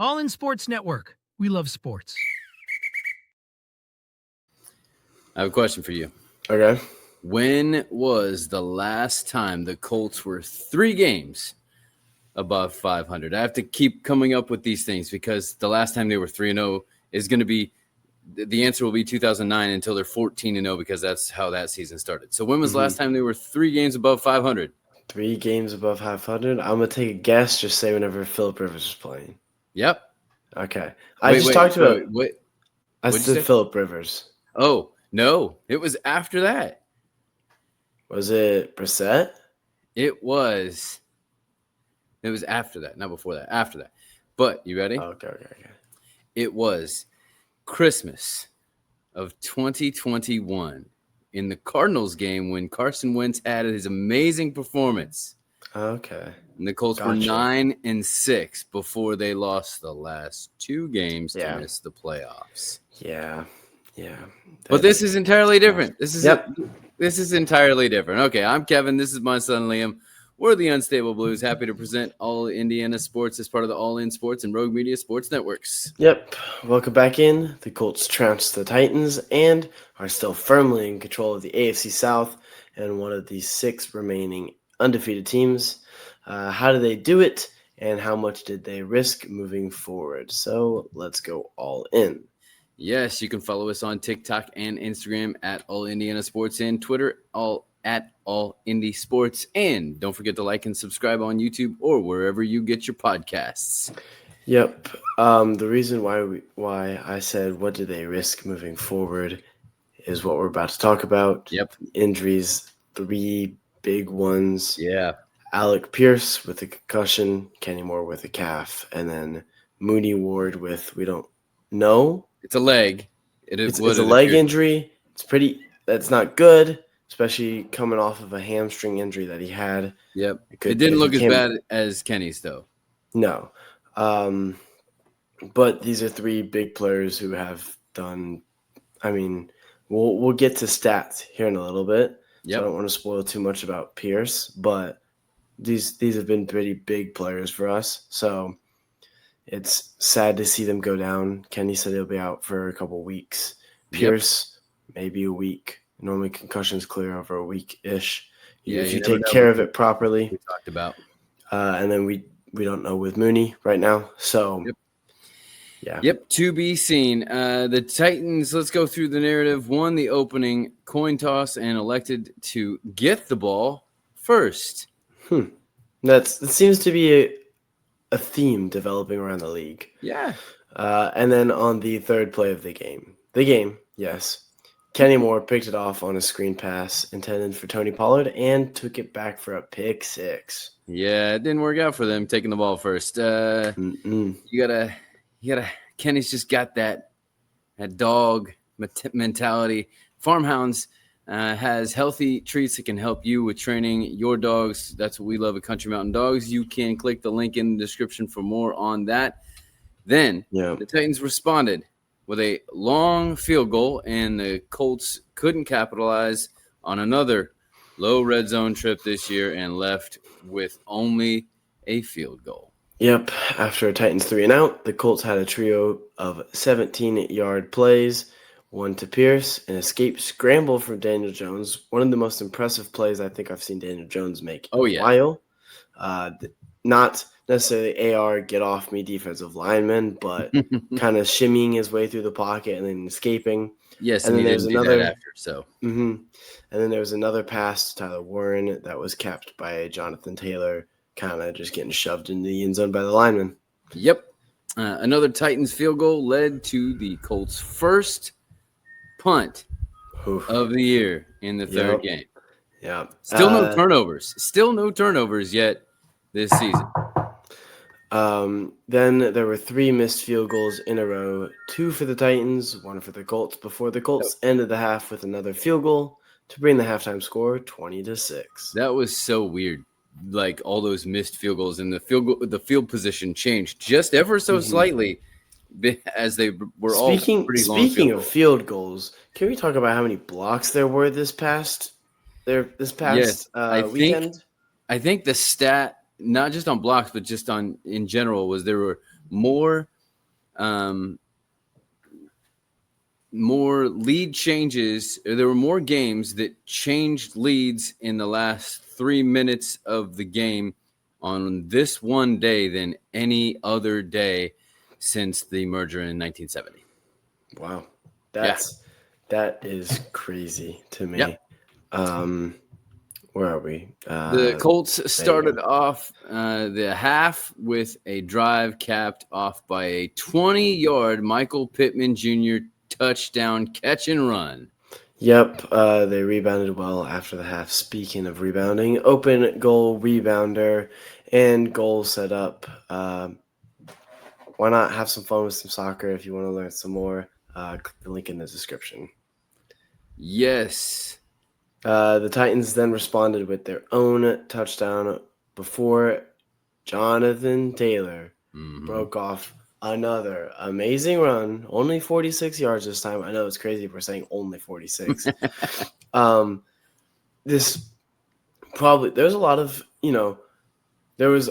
All In Sports Network. We love sports. I have a question for you. Okay. When was the last time the Colts were 3 games above 500? I have to keep coming up with these things because the last time they were 3-0 is going to be the answer will be 2009 until they're 14-0 because that's how that season started. So when was the last time they were 3 games above 500? 3 games above 500. I'm gonna take a guess. Just say whenever Philip Rivers was playing. Yep. Okay. I said say? Philip Rivers. Oh, no. It was after that. Was it Brissett? It was after that, not before that. After that. But you ready? Okay. It was Christmas of 2021 in the Cardinals game when Carson Wentz had his amazing performance. Okay. And the Colts were 9-6 before they lost the last 2 games to miss the playoffs. Yeah. But this is entirely different. This is entirely different. Okay, I'm Kevin. This is my son, Liam. We're the Unstable Blues. Happy to present All Indiana Sports as part of the All In Sports and Rogue Media Sports Networks. Yep. Welcome back in. The Colts trounced the Titans and are still firmly in control of the AFC South and one of the 6 remaining undefeated teams. How did they do it, and how much did they risk moving forward? So let's go all in. Yes, you can follow us on TikTok and Instagram at All Indiana Sports and Twitter at All Indy Sports. And don't forget to like and subscribe on YouTube or wherever you get your podcasts. Yep. The reason why I said what do they risk moving forward is what we're about to talk about. Yep. Injuries, 3 big ones. Yeah. Alec Pierce with a concussion, Kenny Moore with a calf, and then Mooney Ward with we don't know. It's a leg. It's a leg injury. That's not good, especially coming off of a hamstring injury that he had. Yep. It didn't look as bad as Kenny's, though. No. But these are 3 big players who have done – I mean, we'll get to stats here in a little bit. Yep. So I don't want to spoil too much about Pierce, but these have been pretty big players for us. So it's sad to see them go down. Kenny said he'll be out for a couple weeks. Pierce, maybe a week. Normally concussions clear over a week-ish. If you take care of it properly. We talked about. And then we don't know with Mooney right now. So, Yep, to be seen. The Titans, let's go through the narrative, won the opening coin toss and elected to get the ball first. That seems to be a theme developing around the league. Yeah. And then on the third play of the game, yes, Kenny Moore picked it off on a screen pass intended for Tony Pollard and took it back for a pick 6. Yeah, it didn't work out for them taking the ball first. You gotta. Kenny's just got that dog mentality. Farmhounds has healthy treats that can help you with training your dogs. That's what we love at Country Mountain Dogs. You can click the link in the description for more on that. Then the Titans responded with a long field goal, and the Colts couldn't capitalize on another low red zone trip this year and left with only a field goal. Yep. After a Titans 3-and-out, the Colts had a trio of 17-yard plays, one to Pierce, an escape scramble from Daniel Jones, one of the most impressive plays I think I've seen Daniel Jones make in a while. Not necessarily AR get off me defensive lineman, but kind of shimmying his way through the pocket and then escaping. Yes, and then there's another after. So, and then there was another pass to Tyler Warren that was capped by Jonathan Taylor, kind of just getting shoved into the end zone by the lineman. Yep. Another Titans field goal led to the Colts' first punt of the year in the third game. Yeah. Still no turnovers. Still no turnovers yet this season. Then there were 3 missed field goals in a row, 2 for the Titans, 1 for the Colts, before the Colts ended the half with another field goal to bring the halftime score 20-6. That was so weird. Like all those missed field goals and the field position changed just ever so slightly as they were all pretty long. Speaking of field goals, can we talk about how many blocks there were this past weekend? I think the stat, not just on blocks, but just in general, was there were more more lead changes. There were more games that changed leads in the last 3 minutes of the game on this one day than any other day since the merger in 1970. Wow. Yeah. That is crazy to me. Yep. Where are we? The Colts started off the half with a drive capped off by a 20-yard Michael Pittman Jr. touchdown catch and run. Yep, they rebounded well after the half. Speaking of rebounding, open goal rebounder and goal set up. Why not have some fun with some soccer if you want to learn some more? Click the link in the description. Yes. The Titans then responded with their own touchdown before Jonathan Taylor broke off another amazing run. Only 46 yards this time. I know it's crazy if we're saying only 46. There's a lot of, there was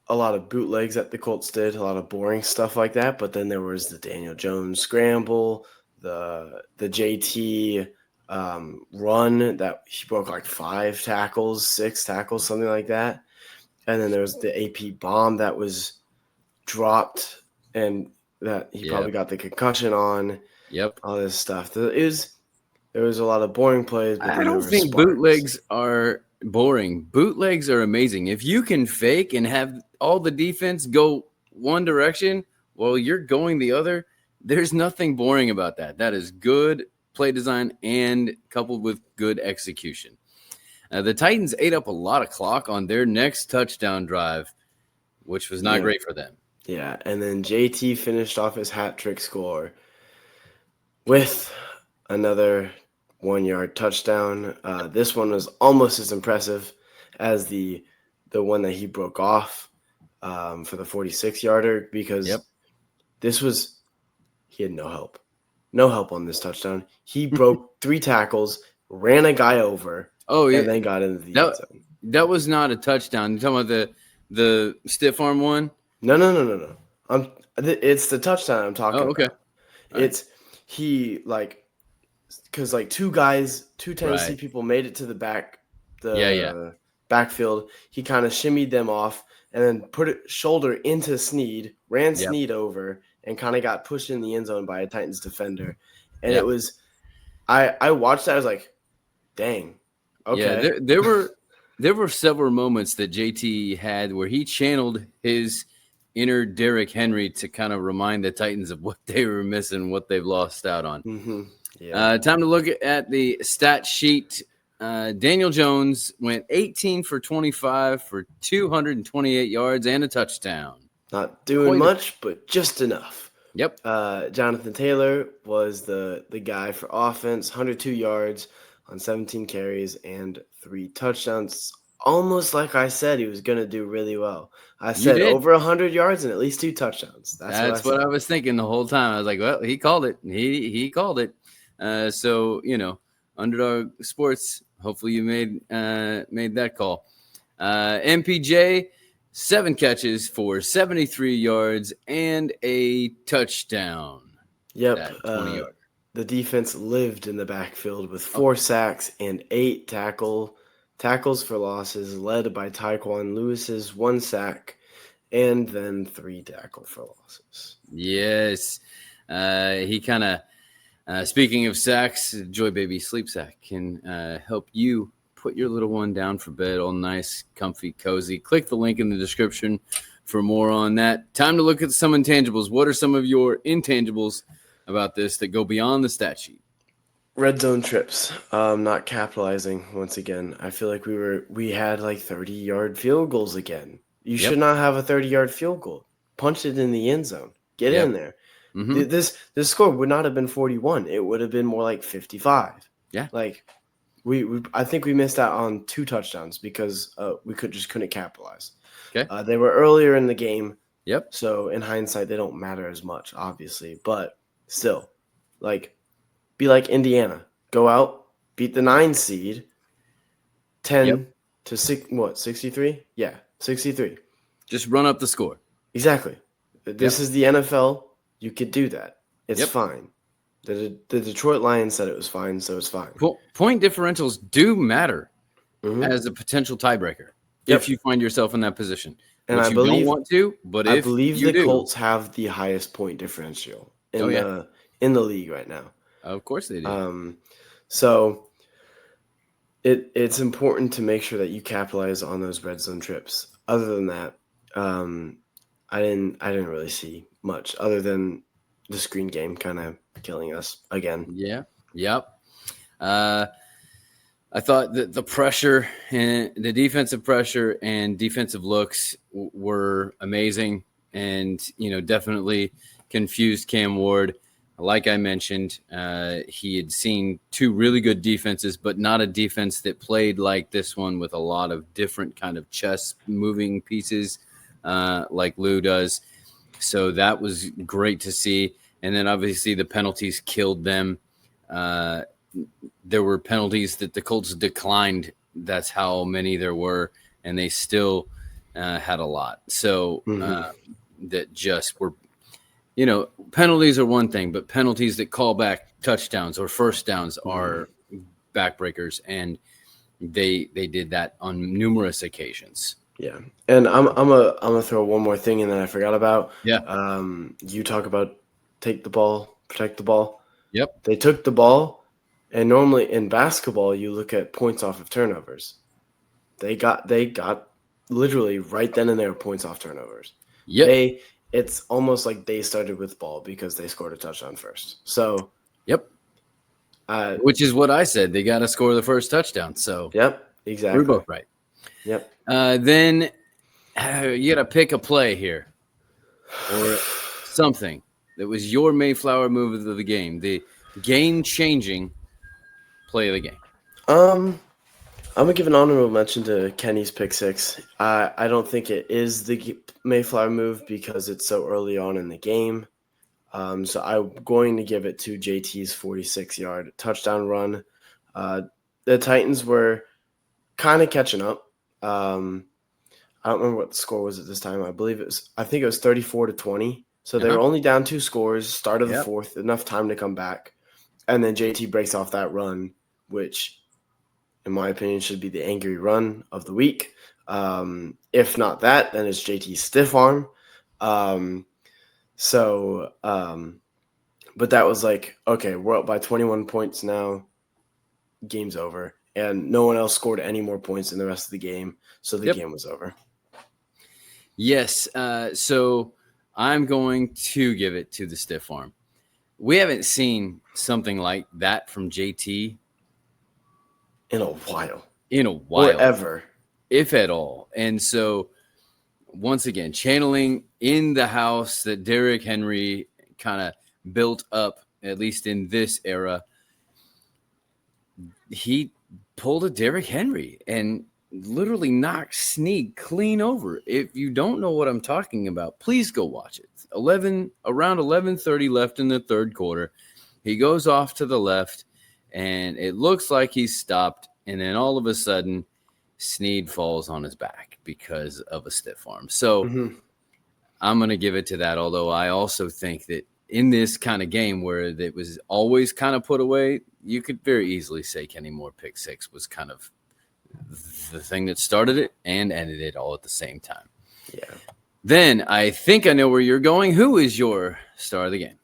a lot of bootlegs that the Colts did, a lot of boring stuff like that. But then there was the Daniel Jones scramble, the JT run that he broke like 5 tackles, 6 tackles, something like that. And then there was the AP bomb that was dropped and that he probably got the concussion on. Yep. All this stuff. There was a lot of boring plays. But I don't think bootlegs are boring. Bootlegs are amazing. If you can fake and have all the defense go one direction while you're going the other, there's nothing boring about that. That is good play design and coupled with good execution. The Titans ate up a lot of clock on their next touchdown drive, which was not great for them. Yeah, and then JT finished off his hat trick score with another 1-yard touchdown. This one was almost as impressive as the one that he broke off for the 46-yarder because he had no help. No help on this touchdown. He broke 3 tackles, ran a guy over, and then got into the end zone. That was not a touchdown. You're talking about the stiff arm one? No. It's the touchdown I'm talking about. Okay. It's because two Tennessee people made it to the backfield. He kind of shimmied them off and then put it shoulder into Snead, ran Snead over, and kind of got pushed in the end zone by a Titans defender. And it was, I watched that. I was like, dang. Okay. Yeah, there were several moments that JT had where he channeled his inner Derrick Henry to kind of remind the Titans of what they were missing, what they've lost out on. Mm-hmm. Yeah. Time to look at the stat sheet. Daniel Jones went 18 for 25 for 228 yards and a touchdown. Not doing much, but just enough. Yep. Jonathan Taylor was the guy for offense, 102 yards on 17 carries and 3 touchdowns. Almost like I said he was going to do really well. I said over 100 yards and at least 2 touchdowns. That's what I was thinking the whole time. I was like, well, he called it. He called it. So, Underdog Sports, hopefully you made that call. MPJ, 7 catches for 73 yards and a touchdown. Yep. The defense lived in the backfield with 4 sacks and 8 tackles for losses, led by Tyquan Lewis's 1 sack and then 3 tackle for losses. Yes. He kind of, speaking of sacks, Joi Baby Sleep Sack can help you put your little one down for bed all nice, comfy, cozy. Click the link in the description for more on that. Time to look at some intangibles. What are some of your intangibles about this that go beyond the stat sheet? Red zone trips, not capitalizing once again. I feel like we had like 30-yard field goals again. You should not have a 30-yard field goal. Punch it in the end zone. Get in there. Mm-hmm. This score would not have been 41. It would have been more like 55. Yeah. Like I think we missed out on 2 touchdowns because we couldn't capitalize. Okay. They were earlier in the game. Yep. So in hindsight, they don't matter as much, obviously, but still, be like Indiana. Go out, beat the 9 seed, 10 to 63? Yeah, 63. Just run up the score. Exactly. This is the NFL. you could do that. It's Yep. fine. The Detroit Lions said it was fine, so it's fine. Point differentials do matter Mhm. as a potential tiebreaker Yep. if you find yourself in that position, And which I you don't believe want to, but I if believe you the do, Colts have the highest point differential in Oh, yeah. the league right now. of course they do. So it's important to make sure that you capitalize on those red zone trips. Other than that, I didn't really see much other than the screen game kind of killing us again. Yeah. Yep. I thought that the pressure and the defensive pressure and defensive looks were amazing, and definitely confused Cam Ward. Like I mentioned, he had seen two really good defenses, but not a defense that played like this one with a lot of different kind of chess moving pieces, like Lou does. So that was great to see. And then obviously the penalties killed them. There were penalties that the Colts declined. That's how many there were, and they still had a lot. So that just were, penalties are one thing, but penalties that call back touchdowns or first downs are backbreakers, and they did that on numerous occasions. Yeah, and I'm gonna throw one more thing in that I forgot about. Yeah. You talk about take the ball, protect the ball. Yep. They took the ball, and normally in basketball you look at points off of turnovers. They got literally right then and there points off turnovers. Yep. It's almost like they started with ball because they scored a touchdown first. So Yep. Which is what I said. They got to score the first touchdown. So yep, exactly. we're both right. Yep. Then you got to pick a play here or something that was your Mayflower move of the game, the game-changing play of the game. I'm gonna give an honorable mention to Kenny's pick six. I don't think it is the Mayflower move because it's so early on in the game. So I'm going to give it to JT's 46-yard touchdown run. The Titans were kind of catching up. I don't remember what the score was at this time. I think it was 34-20. So they were only down 2 scores, start of the fourth, enough time to come back. And then JT breaks off that run, which, in my opinion, should be the angry run of the week. If not that, then it's JT's stiff arm. But that was like, okay, we're up by 21 points now. Game's over. And no one else scored any more points in the rest of the game. So the game was over. Yes. So I'm going to give it to the stiff arm. We haven't seen something like that from JT in a while. Or ever. If at all. And so once again, channeling in the house that Derrick Henry kind of built up, at least in this era, he pulled a Derrick Henry and literally knocked Snead clean over. If you don't know what I'm talking about, please go watch it. Around 11:30 left in the third quarter. He goes off to the left, and it looks like he's stopped. And then all of a sudden, Snead falls on his back because of a stiff arm. So I'm going to give it to that, although I also think that in this kind of game where it was always kind of put away, you could very easily say Kenny Moore pick six was kind of the thing that started it and ended it all at the same time. Yeah. Then I think I know where you're going. Who is your star of the game?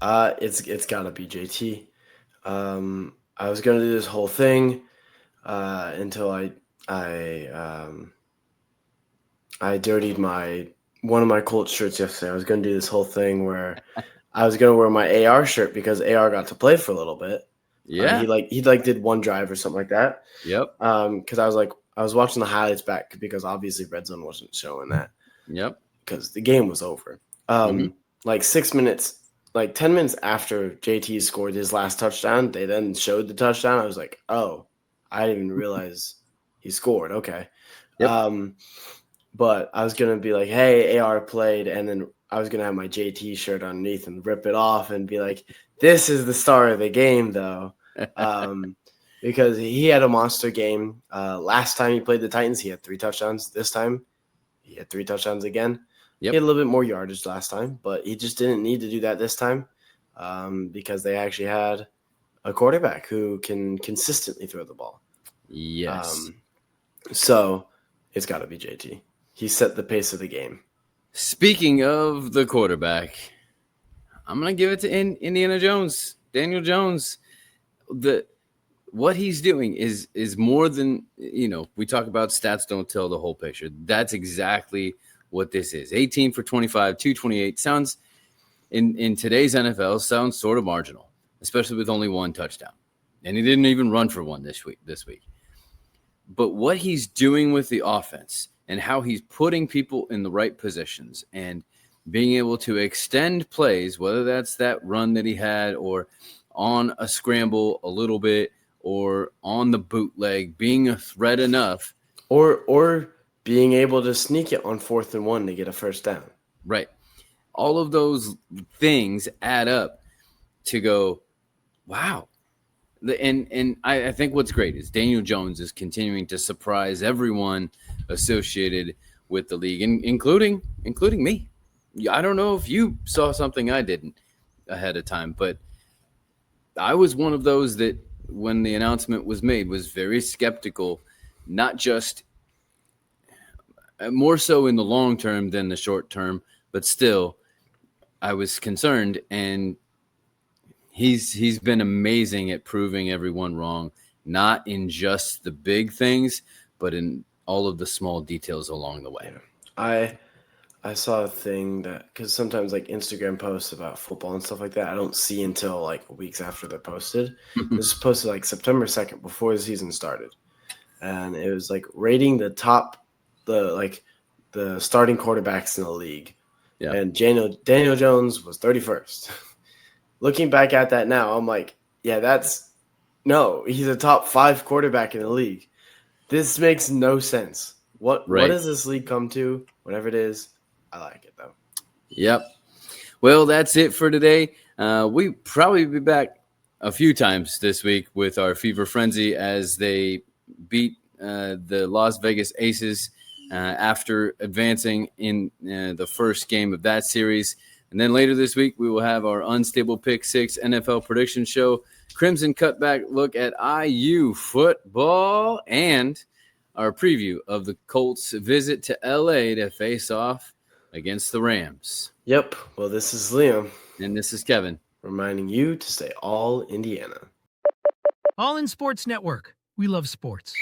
It's got to be JT. I was going to do this whole thing until I dirtied one of my Colts shirts yesterday. I was going to do this whole thing where I was going to wear my AR shirt because AR got to play for a little bit. Yeah. He did one drive or something like that. Yep. Because I was watching the highlights back because obviously Red Zone wasn't showing that. Yep. Because the game was over. Like 10 minutes after JT scored his last touchdown, they then showed the touchdown. I was like, oh, I didn't even realize he scored. Okay. Yep. But I was going to be like, hey, AR played. And then I was going to have my JT shirt underneath and rip it off and be like, this is the star of the game, though. Because he had a monster game. Last time he played the Titans, he had 3 touchdowns. This time, he had 3 touchdowns again. He had a little bit more yardage last time, but he just didn't need to do that this time because they actually had a quarterback who can consistently throw the ball. Yes. So it's got to be JT. He set the pace of the game. Speaking of the quarterback, I'm going to give it to Indiana Jones, Daniel Jones. What he's doing is more than, we talk about stats don't tell the whole picture. That's exactly what this is. 18 for 25, 228 sounds in today's NFL sounds sort of marginal, especially with only one touchdown. And he didn't even run for one this week. But what he's doing with the offense and how he's putting people in the right positions and being able to extend plays, whether that's that run that he had or on a scramble a little bit or on the bootleg, being a threat enough. Or being able to sneak it on 4th and 1 to get a first down. Right. All of those things add up to go, wow. And I think what's great is Daniel Jones is continuing to surprise everyone associated with the league, including me. I don't know if you saw something I didn't ahead of time, but I was one of those that when the announcement was made was very skeptical, not just more so in the long term than the short term, but still I was concerned, and he's been amazing at proving everyone wrong, not in just the big things, but in all of the small details along the way. I saw a thing that, because sometimes like Instagram posts about football and stuff like that, I don't see until like weeks after they're posted. This was posted like September 2nd before the season started. And it was like rating the starting quarterbacks in the league. Yeah. And Daniel Jones was 31st. Looking back at that now, I'm like, yeah, he's a top 5 quarterback in the league. This makes no sense. What does this league come to? Whatever it is, I like it though. Yep. Well, that's it for today. We probably be back a few times this week with our Fever Frenzy as they beat the Las Vegas Aces after advancing in the first game of that series. And then later this week, we will have our Unstable Pick 6 NFL prediction show, Crimson Cutback look at IU football, and our preview of the Colts' visit to LA to face off against the Rams. Yep. Well, this is Liam. And this is Kevin. Reminding you to stay all Indiana. All in Sports Network. We love sports.